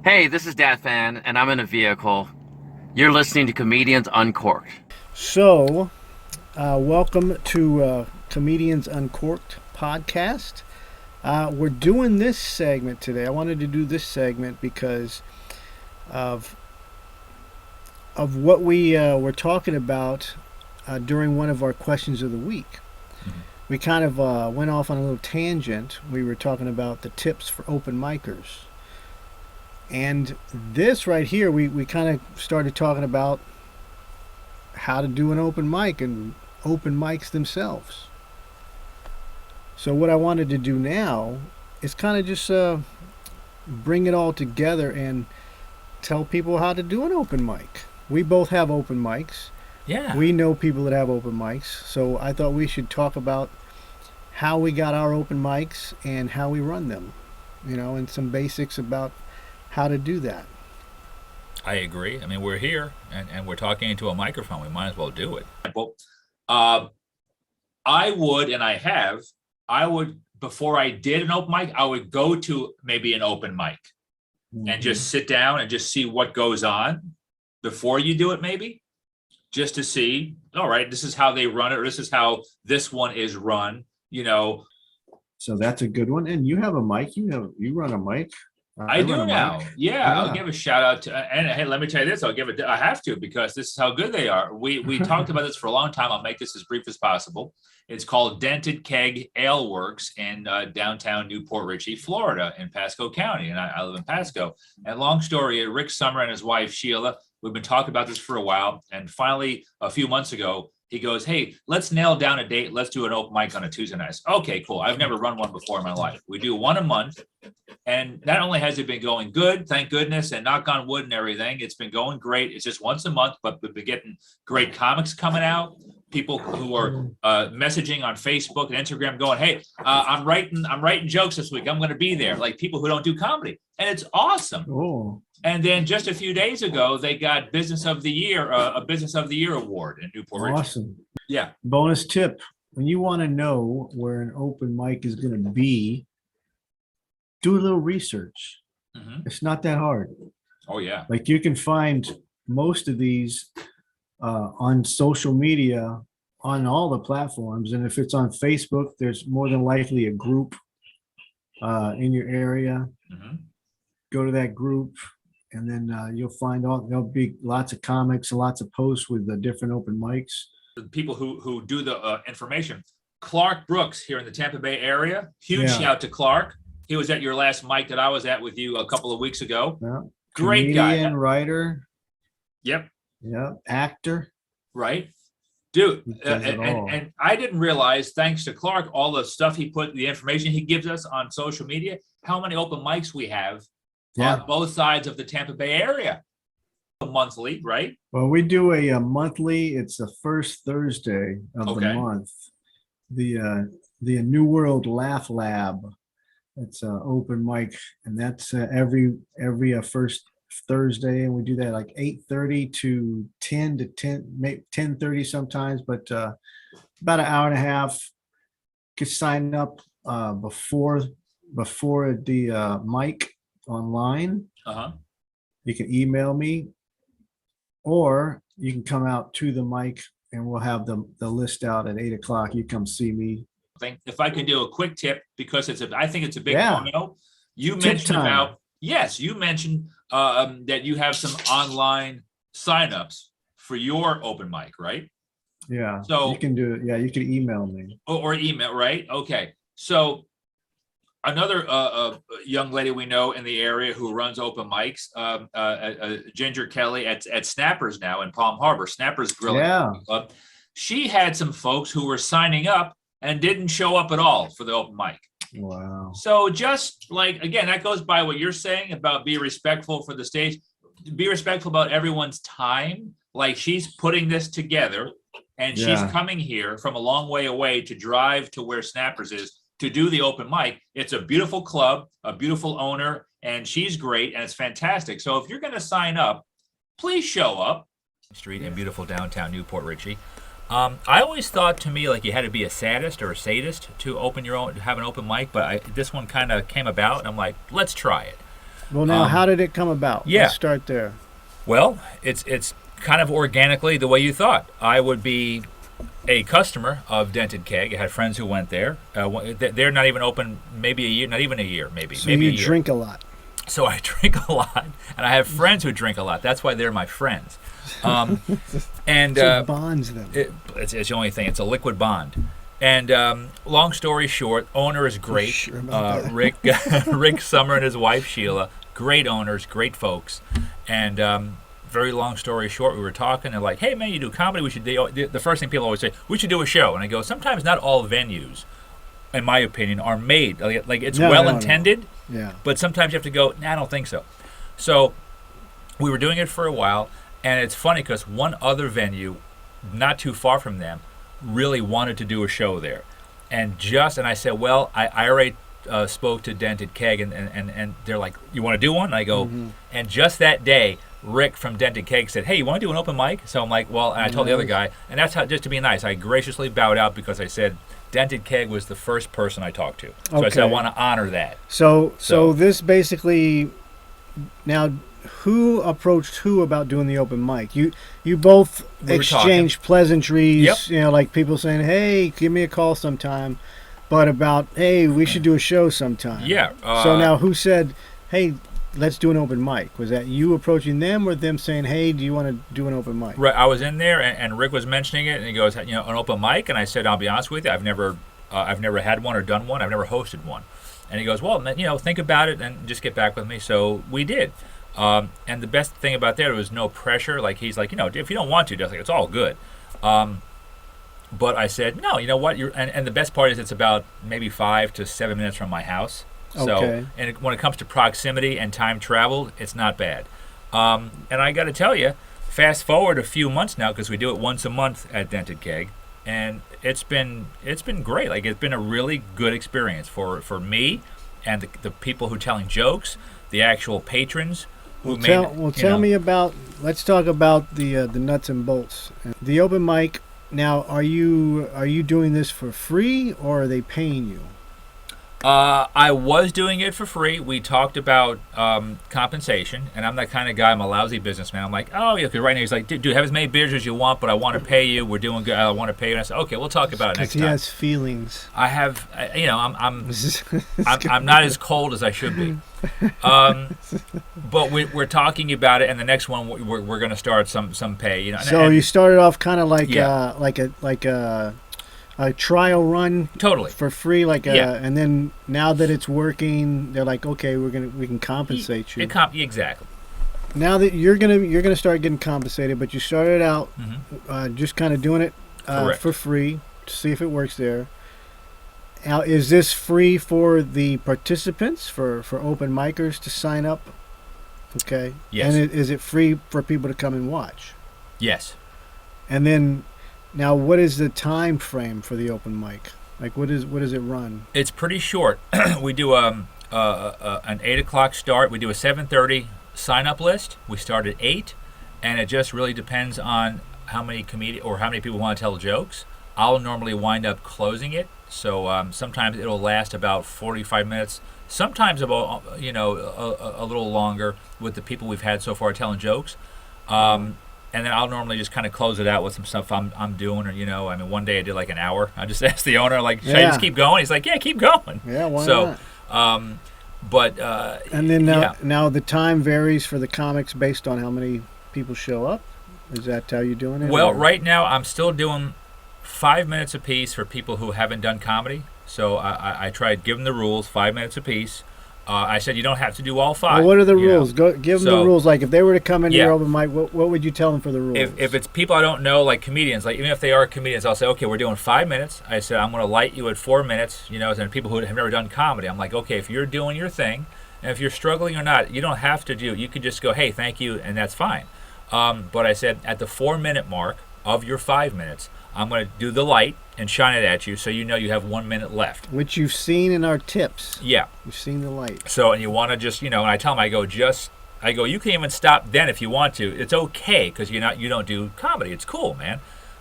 Hey, this is Dat Fan, and I'm in a vehicle. You're listening to Comedians Uncorked. Welcome to Comedians Uncorked podcast. We're doing this segment today. I wanted to do this segment because of what we were talking about during one of our questions of the week. Mhm. We kind of went off on a little tangent. We were talking about the tips for open micers. And this right here, we kind of started talking about how to do an open mic and open mics themselves. So what I wanted to do now is kind of just bring it all together and tell people how to do an open mic. We both have open mics. Yeah. We know people that have open mics. So I thought we should talk about how we got our open mics and how we run them, and some basics about how to do that. I agree. I mean, we're here and we're talking into a microphone. We might as well do it. Well, I would, and I would, before I did an open mic, I would go to maybe an open mic and just sit down and just see what goes on before you do it, maybe just to see, all right, this is how they run it, or this is how this one is run, So that's a good one. And you have a mic. You run a mic. I do run a now. mic. Yeah, I'll give a shout out to, and hey, let me tell you this. I have to, because this is how good they are. We talked about this for a long time. I'll make this as brief as possible. It's called Dented Keg Ale Works in downtown Newport Richey, Florida, in Pasco County. And I live in Pasco. And long story, Rick Summer and his wife, Sheila, we've been talking about this for a while. And finally, a few months ago, he goes, hey, let's nail down a date. Let's do an open mic on a Tuesday night. Okay, cool. I've never run one before in my life. We do one a month. And not only has it been going good, thank goodness, and knock on wood and everything, it's been going great. It's just once a month, but we've been getting great comics coming out. People who are messaging on Facebook and Instagram going, hey, I'm writing jokes this week. I'm going to be there. Like people who don't do comedy. And it's awesome. Oh. And then just a few days ago, they got Business of the Year, a Business of the Year award in Newport Richey. Awesome. Yeah. Bonus tip. When you want to know where an open mic is going to be, do a little research. Mhm. It's not that hard. Oh, yeah. Like you can find most of these on social media on all the platforms. And if it's on Facebook, there's more than likely a group in your area. Mhm. Go to that group, and then you'll find there'll be lots of comics and lots of posts with the different open mics. The people who do the information. Clark Brooks here in the Tampa Bay area. Huge Yeah. shout to Clark. He was at your last mic that I was at with you a couple of weeks ago. Yeah. Great Comedian, guy. writer, Yep. yeah, actor. Right. Dude. He does it all. And I didn't realize, thanks to Clark, all the stuff the information he gives us on social media, how many open mics we have on both sides of the Tampa Bay area. Monthly, right? Well, we do a monthly. It's the first Thursday of the Okay. month. The New World Laugh Lab. It's an open mic, and that's every first Thursday, and we do that like 8:30 to 10 to 10:30 sometimes, but about an hour and a half. You can sign up before the mic online. Uh-huh. You can email me, or you can come out to the mic, and we'll have the list out at 8 o'clock. You come see me. If I can do a quick tip, because I think it's a big Yeah. no. You Tip mentioned time. you mentioned that you have some online signups for your open mic, right? Yeah. So- you can do it. Yeah, you can email me. Or email, right? Okay. So another young lady we know in the area who runs open mics, Ginger Kelly at Snappers now in Palm Harbor, Snappers Grilling Yeah. Club. She had some folks who were signing up and didn't show up at all for the open mic. Wow. So just like, again, that goes by what you're saying about be respectful for the stage, be respectful about everyone's time. Like she's putting this together and she's Yeah. coming here from a long way away to drive to where Snappers is to do the open mic. It's a beautiful club, a beautiful owner, and she's great and it's fantastic. So if you're going to sign up, please show up. Street in beautiful downtown Newport Richey. I always thought to me like you had to be a sadist or a sadist to have an open mic, but this one kind of came about and I'm like, let's try it. Well, now, how did it come about? Yeah. Let's start there. Well, it's kind of organically the way you thought. I would be a customer of Dented Keg. I had friends who went there. They're not even open maybe a year, not even a year, maybe. So maybe you a year. drink a lot. So I drink a lot, and I have friends who drink a lot. That's why they're my friends. And So it bonds them. it's the only thing. It's a liquid bond. And long story short, owner is great. Sure about that. Rick Summer and his wife Sheila, great owners, great folks. And very long story short, we were talking and like, hey man, you do comedy? We should do. The first thing people always say, we should do a show. And I go, sometimes not all venues, in my opinion, are made like it's well intended. Yeah. But sometimes you have to go, nah, I don't think so. So we were doing it for a while, and it's funny because one other venue, not too far from them, really wanted to do a show there. And I said, well, I already spoke to Dented Keg, and they're like, you want to do one? And I go, and just that day, Rick from Dented Keg said, hey, you want to do an open mic? So I'm like, well, and I told the other guy, and that's how, just to be nice, I graciously bowed out because I said, Dented Keg was the first person I talked to. So I said, I want to honor that. So this basically, now, who approached who about doing the open mic? You both We were exchanged pleasantries, Yep. you know, like people saying, hey, give me a call sometime, but about, hey, we should do a show sometime. Yeah. So now who said, hey, let's do an open mic? Was that you approaching them or them saying, hey, do you want to do an open mic? Right, I was in there, and Rick was mentioning it, and he goes, an open mic, and I said, I'll be honest with you, I've never had one or done one, I've never hosted one, and he goes, well, think about it and just get back with me. So we did, and the best thing about that, there was no pressure. Like he's like, if you don't want to, just like it's all good. But I said, no, you know what? And the best part is it's about maybe 5 to 7 minutes from my house. So, Okay. and when it comes to proximity and time traveled, it's not bad. And I got to tell you, fast forward a few months now, because we do it once a month at Dented Keg, and it's been great. Like it's been a really good experience for me and the people who are telling jokes, the actual patrons. Tell me about. Let's talk about the nuts and bolts. The open mic. Now, are you doing this for free or are they paying you? I was doing it for free. We talked about compensation, and I'm that kind of guy. I'm a lousy businessman. I'm like, oh, yeah, because right now he's like, dude, have as many beers as you want, but I want to pay you. We're doing good. I want to pay you. And I said, okay, we'll talk about it next Because he time. has feelings. I have, I'm not as cold as I should be. But we're talking about it, and the next one we're going to start some pay. So you started off kind of like Yeah. like a trial run, Totally. for free, Yeah. and then now that it's working, they're like, okay, we can compensate you. Exactly. Now that you're gonna start getting compensated, but you started out just kind of doing it Correct. for free to see if it works there. Now, is this free for the participants, for open micers to sign up? Okay. Yes. And is it free for people to come and watch? Yes. And then, now, what is the time frame for the open mic? Like, what does it run? It's pretty short. We do an 8 o'clock start. We do a 7:30 sign-up list. We start at 8, and it just really depends on how many people want to tell jokes. I'll normally wind up closing it, so sometimes it'll last about 45 minutes. Sometimes about a little longer with the people we've had so far telling jokes. And then I'll normally just kind of close it out with some stuff I'm doing, or one day I did like an hour. I just asked the owner, like, should I just keep going? He's like, yeah, keep going. Yeah, why not? And then now the time varies for the comics based on how many people show up. Is that how you're doing it? Well, right now I'm still doing 5 minutes apiece for people who haven't done comedy. So I try to give them the rules, 5 minutes apiece. I said you don't have to do all 5. Well, what are the rules? Go give them the rules. Like if they were to come into your Yeah. open mic, what would you tell them for the rules? If it's people I don't know, like comedians, like even if they are comedians, I'll say, okay, we're doing 5 minutes. I said I'm going to light you at 4 minutes. And people who have never done comedy, I'm like, okay, if you're doing your thing, and if you're struggling or not, you don't have to do. You could just go, hey, thank you, and that's fine. But I said at the 4-minute mark of your 5 minutes, I'm going to do the light and shine it at you, so you know you have 1 minute left. Which you've seen in our tips. Yeah. You've seen the light. So, and you want to just, and I tell them, I go, you can even stop then if you want to. It's okay, because you don't do comedy. It's cool, man.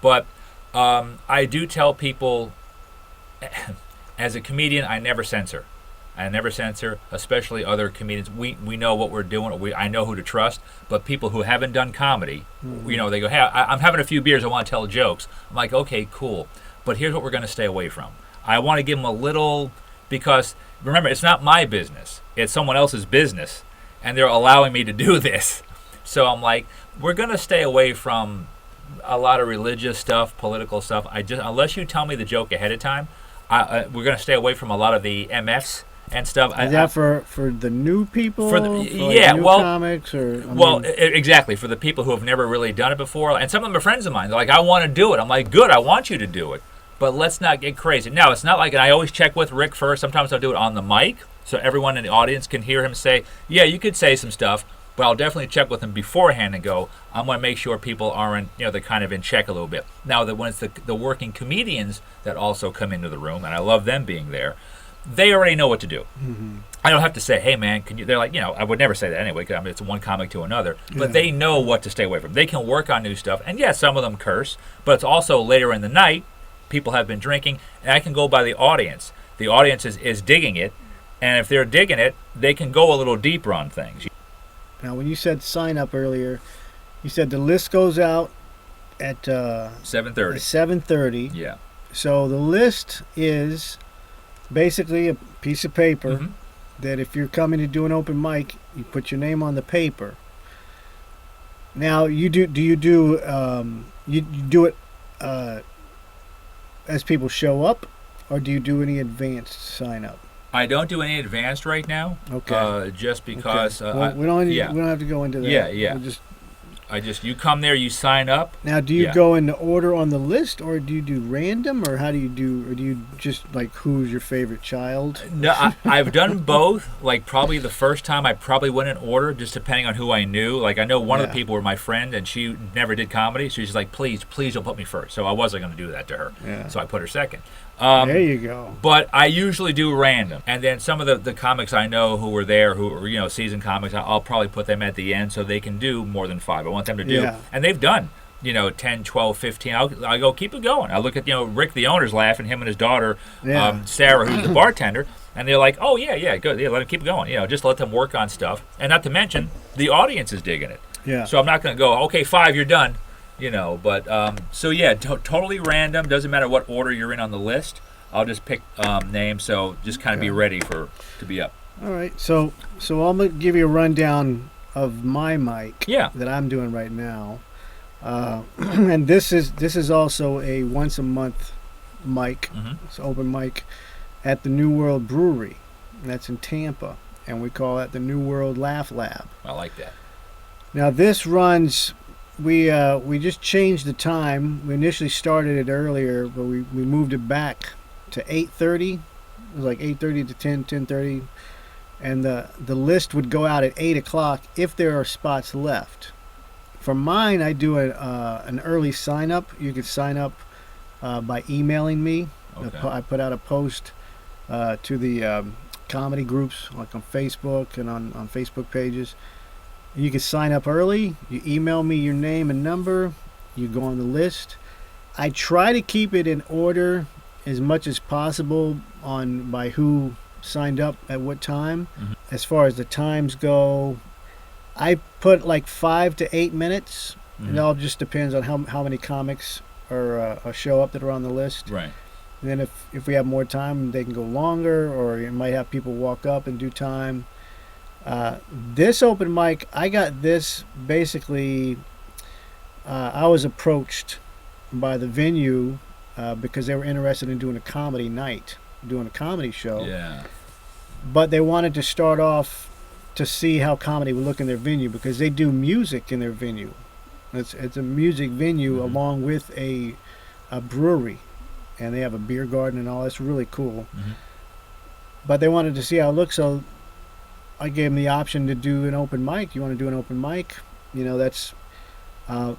But I do tell people, as a comedian, I never censor. I never censor, especially other comedians. We know what we're doing. I know who to trust. But people who haven't done comedy, they go, hey, I'm having a few beers. I want to tell jokes. I'm like, okay, cool. But here's what we're going to stay away from. I want to give them a little, because remember, it's not my business. It's someone else's business. And they're allowing me to do this. So I'm like, we're going to stay away from a lot of religious stuff, political stuff. Unless you tell me the joke ahead of time, we're going to stay away from a lot of the MFs and stuff. Is that for the new people? New comics or exactly, for the people who have never really done it before. And some of them are friends of mine. They're like, I want to do it. I'm like, good, I want you to do it. But let's not get crazy. Now, it's not like, and I always check with Rick first. Sometimes I'll do it on the mic so everyone in the audience can hear him say, yeah, you could say some stuff. But I'll definitely check with them beforehand and go, I'm going to make sure people aren't, they're kind of in check a little bit. Now, when it's the working comedians that also come into the room, and I love them being there, they already know what to do. Mm-hmm. I don't have to say, hey, man, can you? They're like, I would never say that anyway, because it's one comic to another. But they know what to stay away from. They can work on new stuff. And yes, some of them curse, but it's also later in the night, people have been drinking, and I can go by the audience. The audience is digging it, and if they're digging it, they can go a little deeper on things. Now, when you said sign up earlier, you said the list goes out at 7:30. 7:30. Yeah. So the list is basically a piece of paper that if you're coming to do an open mic, you put your name on the paper. Now, you do it as people show up, or do you do any advanced sign up? I don't do any advanced right now. Okay. Just because. Well, we don't have to go into that. Yeah. You come there, you sign up. Now, do you go in the order on the list, or do you do random, or how do you do, or do you just like who's your favorite child? No, I've done both. Like probably the first time, I probably went in order, just depending on who I knew. Like I know one of the people were my friend, and she never did comedy, so she's like, please don't put me first. So I wasn't going to do that to her. Yeah. So I put her second. There you go. But I usually do random. And then some of the comics I know who were there, who are, seasoned comics, I'll probably put them at the end so they can do more than 5. I want them to do. Yeah. And they've done, 10, 12, 15. I go, keep it going. I look at, Rick, the owner's laughing, him and his daughter, Sarah, who's the bartender. And they're like, oh, yeah, good. Yeah, let them keep going. Just let them work on stuff. And not to mention, the audience is digging it. Yeah. So I'm not going to go, okay, 5, you're done. Totally random. Doesn't matter what order you're in on the list. I'll just pick names, so just kind of be ready to be up. All right, so I'm gonna give you a rundown of my mic that I'm doing right now, and this is also a once a month mic. It's an open mic at the New World Brewery, and that's in Tampa, and we call it the New World Laugh Lab. I like that. Now this runs. We just changed the time. We initially started it earlier, but we moved it back to 8:30. It was like 8:30 to 10:30, and the list would go out at 8 o'clock if there are spots left. For mine, I do an early sign up. You can sign up by emailing me. Okay. I put out a post to the comedy groups, like on Facebook and on Facebook pages. You can sign up early. You email me your name and number. You go on the list. I try to keep it in order as much as possible by who signed up at what time. As far as the times go, I put like 5 to 8 minutes. It all just depends on how many comics show up that are on the list. Right. And then if we have more time, they can go longer, or you might have people walk up and do time. This open mic, I got this basically. I was approached by the venue because they were interested in doing a comedy night, doing a comedy show. Yeah. But they wanted to start off to see how comedy would look in their venue, because they do music in their venue. It's a music venue along with a brewery, and they have a beer garden and all. It's really cool. But they wanted to see how it looked, so I gave them the option to do an open mic. You want to do an open mic? That's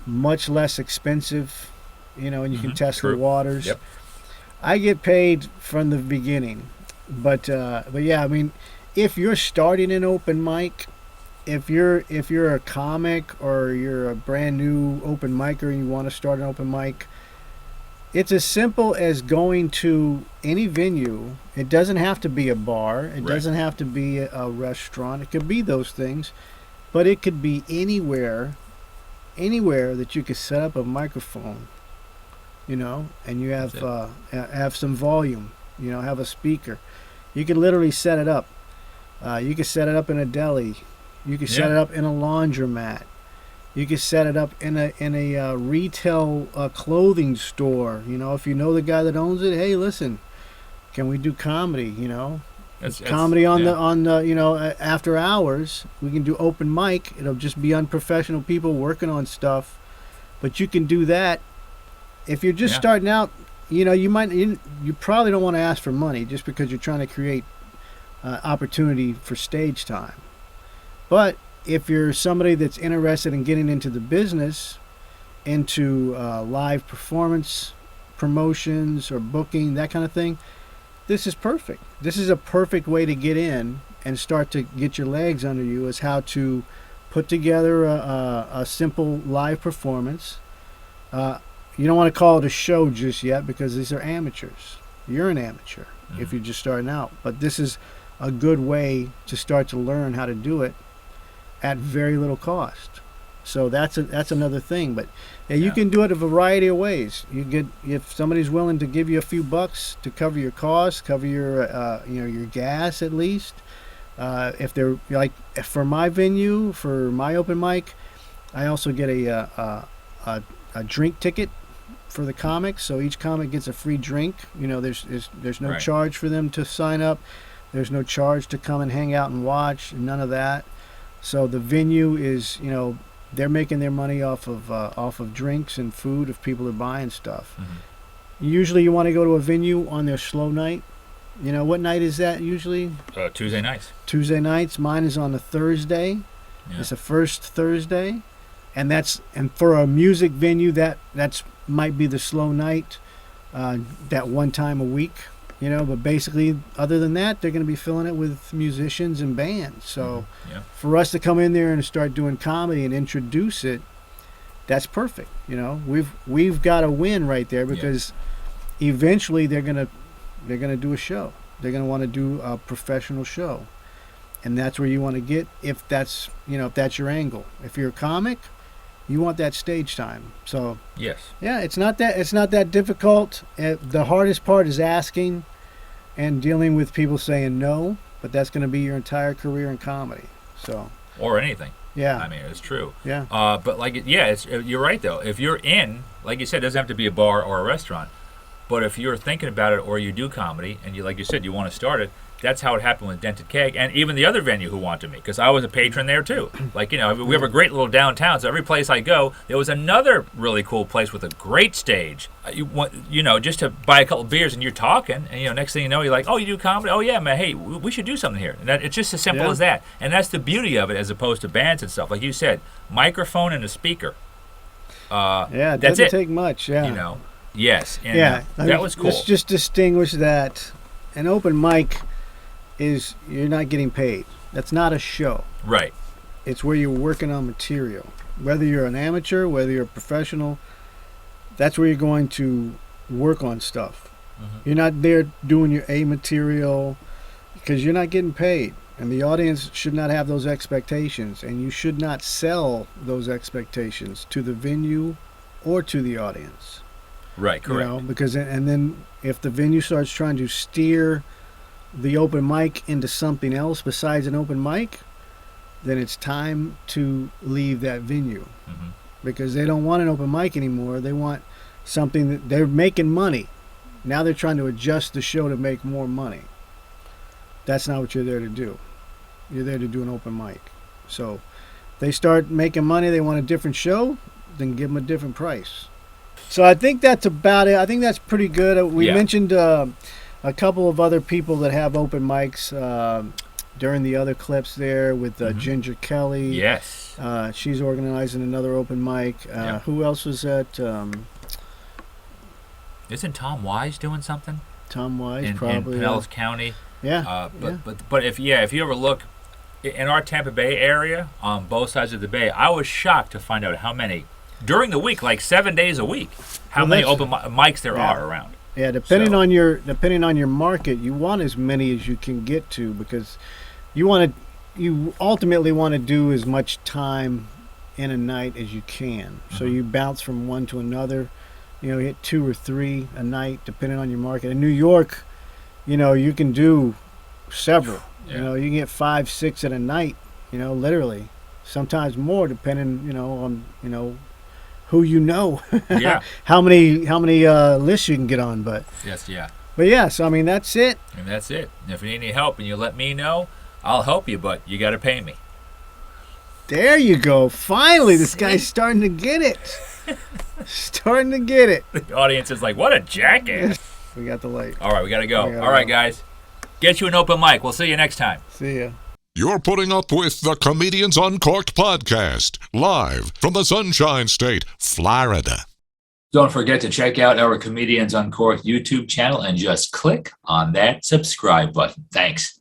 much less expensive, and you can test the waters. Yep. I get paid from the beginning, but yeah, I mean, if you're starting an open mic, if you're a comic or you're a brand new open micer and you want to start an open mic, It's as simple as going to any venue. It doesn't have to be a bar. It Right. doesn't have to be a restaurant. It could be those things, but it could be anywhere that you could set up a microphone, and you That's have some volume, have a speaker. You could literally set it up. You could set it up in a deli. You could set Yeah. it up in a laundromat. You could set it up in a retail clothing store. If you know the guy that owns it, hey, listen, can we do comedy? Comedy on the after hours. We can do open mic. It'll just be unprofessional people working on stuff, but you can do that. If you're just Yeah. starting out, you probably don't want to ask for money just because you're trying to create opportunity for stage time. But if you're somebody that's interested in getting into the business, into live performance, promotions, or booking, that kind of thing, this is perfect. This is a perfect way to get in and start to get your legs under you, is how to put together a simple live performance. You don't want to call it a show just yet because these are amateurs. You're an amateur if you're just starting out. But this is a good way to start to learn how to do it at very little cost. So that's another thing. But you can do it a variety of ways. If somebody's willing to give you a few bucks to cover your costs, cover your your gas at least. If they're like for my venue, for my open mic, I also get a drink ticket for the comics. So each comic gets a free drink. There's no Right. charge for them to sign up. There's no charge to come and hang out and watch. None of that. So the venue is, they're making their money off of drinks and food if people are buying stuff. Mhm. Usually you want to go to a venue on their slow night. What night is that usually? Tuesday nights. Tuesday nights. Mine is on a Thursday. Yeah. It's the first Thursday. And for a music venue, that's might be the slow night, that one time a week. But basically, other than that, they're going to be filling it with musicians and bands. So Yeah. for us to come in there and start doing comedy and introduce it, that's perfect. We've got a win right there, because eventually they're gonna do a show. They're gonna want to do a professional show, and that's where you want to get if that's your angle. If you're a comic, you want that stage time. So Yes. yeah, it's not that difficult. The hardest part is asking and dealing with people saying no, but that's going to be your entire career in comedy. So Or anything. yeah, I mean, it's true. yeah, But you're right though. If you're in, like you said, it doesn't have to be a bar or a restaurant. But if you're thinking about it, or you do comedy, and like you said, you want to start it. That's how it happened with Dented Keg, and even the other venue who wanted me, because I was a patron there too. We have a great little downtown, so every place I go, there was another really cool place with a great stage. Just to buy a couple of beers and you're talking, and next thing you know, you're like, oh, you do comedy? Oh yeah, man, hey, we should do something here. And it's just as simple Yeah. as that, and that's the beauty of it, as opposed to bands and stuff. Like you said, microphone and a speaker. yeah. It that's doesn't it. take much. Yeah, Yes, and yeah. that was cool. Let's just distinguish that an open mic is you're not getting paid. That's not a show. Right. It's where you're working on material. Whether you're an amateur, whether you're a professional, that's where you're going to work on stuff. Mhm. You're not there doing your A material because you're not getting paid. And the audience should not have those expectations. And you should not sell those expectations to the venue or to the audience. Right, correct. Because and then if the venue starts trying to steer the open mic into something else besides an open mic, then it's time to leave that venue, Mhm. because they don't want an open mic anymore. They want something that they're making money. Now they're trying to adjust the show to make more money. That's not what you're there to do. You're there to do an open mic. So they start making money, they want a different show, then give them a different price. So I think that's about it. I think that's pretty good. We Yeah. mentioned a couple of other people that have open mics during the other clips there with Mhm. Ginger Kelly. Yes. She's organizing another open mic. Yeah. Who else was that? Isn't Tom Wise doing something Tom Wise, in probably. Pinellas County? Yeah. But if you ever look in our Tampa Bay area on both sides of the bay, I was shocked to find out how many during the week, like 7 days a week. How Well, many that's- open mics there yeah. are around? Yeah, depending So- on your market, you want as many as you can get to, because you ultimately want to do as much time in a night as you can. So Mhm. you bounce from one to another. Hit 2 or 3 a night, depending on your market. In New York, you can do several. Yeah. You can get 5, 6 in a night. Literally, sometimes more, depending on who Yeah. how many lists you can get on. But Yeah. yeah, so I mean that's it. And that's it. And if you need any help and you let me know, I'll help you, but you got to pay me. There you go. Finally, this See? guy's starting to get it. Starting to get it. The audience is like, what a jackass. We got the light. All right, we got to go. We gotta All right, go. guys. Get you an open mic. We'll see you next time. See ya. You're putting up with the Comedians Uncorked podcast, live from the Sunshine State, Florida. Don't forget to check out our Comedians Uncorked YouTube channel and just click on that subscribe button. Thanks.